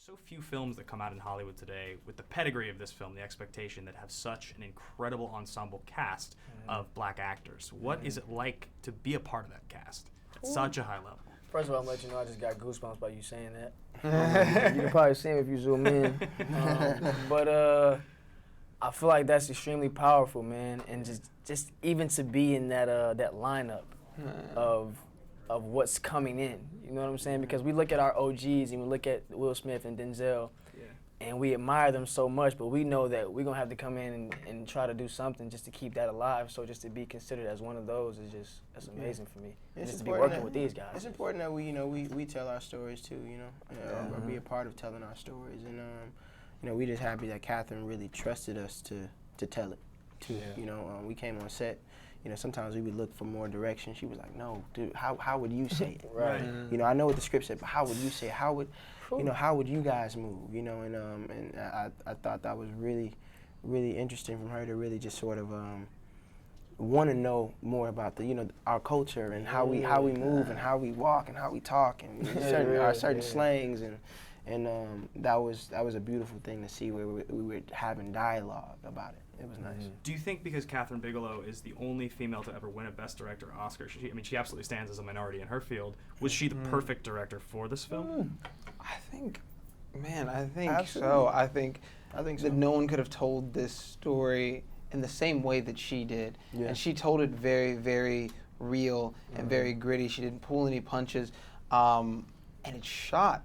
so few films that come out in Hollywood today with the pedigree of this film, the expectation, that have such an incredible ensemble cast of black actors. What is it like to be a part of that cast at such a high level? First of all, I'm going to let you know I just got goosebumps by you saying that. You can probably see him if you zoom in. But I feel like that's extremely powerful, man. And just even to be in that lineup of what's coming in. You know what I'm saying? Because we look at our OGs and we look at Will Smith and Denzel, and we admire them so much, but we know that we're going to have to come in and try to do something just to keep that alive. So just to be considered as one of those is that's amazing for me. It's just to be working with these guys. It's important that we tell our stories too, or be a part of telling our stories. And we just happy that Catherine really trusted us to tell it too. We came on set. Sometimes we would look for more direction. She was like, "No, dude, how would you say it?" Right. I know what the script said, but how would you say it? How would you guys move? And I thought that was really, really interesting from her to really just sort of want to know more about our culture and how we move and how we walk and how we talk and certain slangs and that was a beautiful thing to see where we were having dialogue about it. It was nice. Do you think because Kathryn Bigelow is the only female to ever win a Best Director Oscar, she absolutely stands as a minority in her field, was she the perfect director for this film? I think Absolutely. so. I think so. That no one could have told this story in the same way that she did. Yeah. And she told it very, very real and very gritty. She didn't pull any punches. And it's shot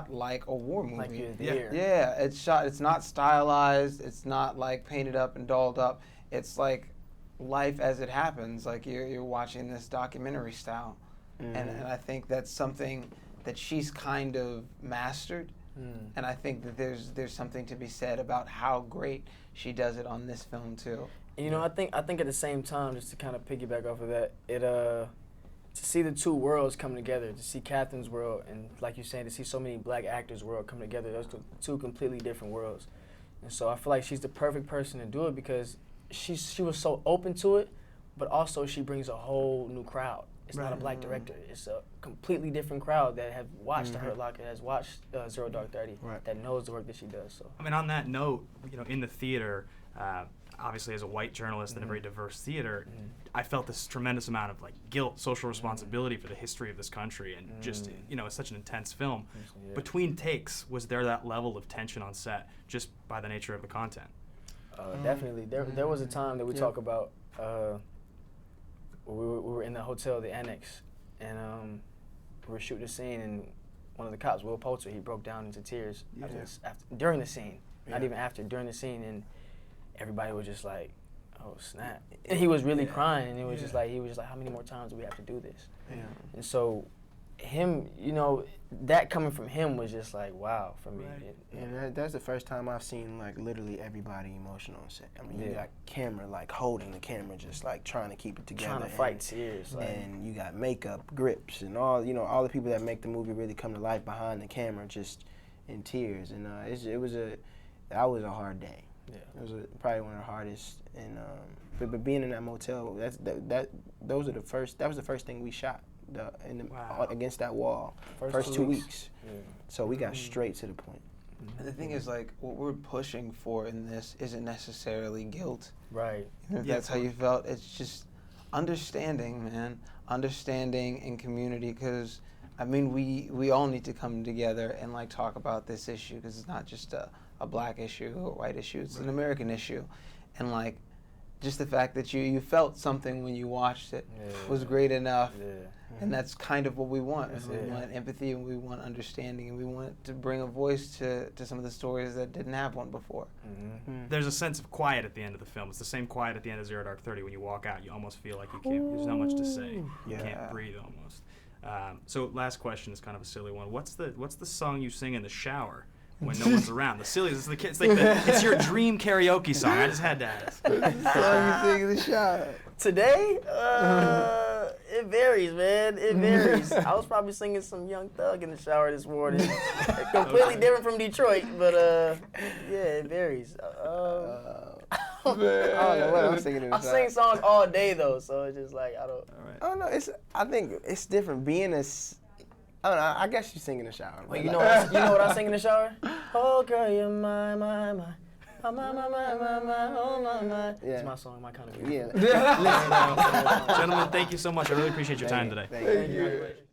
like a war movie. Like you're there. Yeah, it's not stylized, it's not like painted up and dolled up. It's like life as it happens, like you're watching this documentary style. And I think that's something that she's kind of mastered. And I think that there's something to be said about how great she does it on this film too. And, I think at the same time, just to kind of piggyback off of that, to see the two worlds come together, to see Kathryn's world and, like you're saying, to see so many black actors' world come together, those two completely different worlds. And so I feel like she's the perfect person to do it because she was so open to it, but also she brings a whole new crowd. It's not a black director. It's a completely different crowd that have watched Her Lock, has watched Zero Dark 30, that knows the work that she does. So On that note, in the theater, obviously as a white journalist in a very diverse theater, I felt this tremendous amount of guilt, social responsibility for the history of this country, and just it's such an intense film. Between takes, was there that level of tension on set just by the nature of the content? Definitely. There was a time that we talk about. We were in the hotel, the Annex, and we were shooting a scene, and one of the cops, Will Poulter, he broke down into tears during the scene, not even after, during the scene, and everybody was just like, "Oh snap!" And he was really crying, and it was just like how many more times do we have to do this? And so, him, that coming from him was just like wow for me. And that's the first time I've seen literally everybody emotional on set. You got camera holding the camera, just trying to keep it together, trying to fight tears, and you got makeup, grips, and all the people that make the movie really come to life behind the camera, just in tears. And that was a hard day. Yeah, it was probably one of the hardest. And but being in that motel, that was the first thing we shot. Against that wall, first 2 weeks. So we got straight to the point. And the thing is, what we're pushing for in this isn't necessarily guilt. Right. If that's how you felt, it's just understanding, man. Understanding and community, because, we all need to come together and, talk about this issue, because it's not just a black issue or a white issue. It's an American issue. And, just the fact that you felt something when you watched it was great enough. And that's kind of what we want. We want empathy, and we want understanding, and we want to bring a voice to some of the stories that didn't have one before. There's a sense of quiet at the end of the film. It's the same quiet at the end of Zero Dark 30. When you walk out, you almost feel like there's not much to say. You can't breathe almost. So last question is kind of a silly one. What's the song you sing in the shower when no one's around? The silliest. It's your dream karaoke song. I just had to ask. Song you sing in the shower. Today, it varies, man. It varies. I was probably singing some Young Thug in the shower this morning. Completely different from Detroit, but it varies. I don't know what I'm singing in the shower. I sing songs all day though, so it's just I don't. Oh no, I think it's different. Being I don't know. I guess you sing in the shower. Wait, you know what I sing in the shower? Oh girl, you're my. Oh my, oh my. Yeah. It's my song, my kind of Yeah. Gentlemen, thank you so much. I really appreciate your time today. Thank you.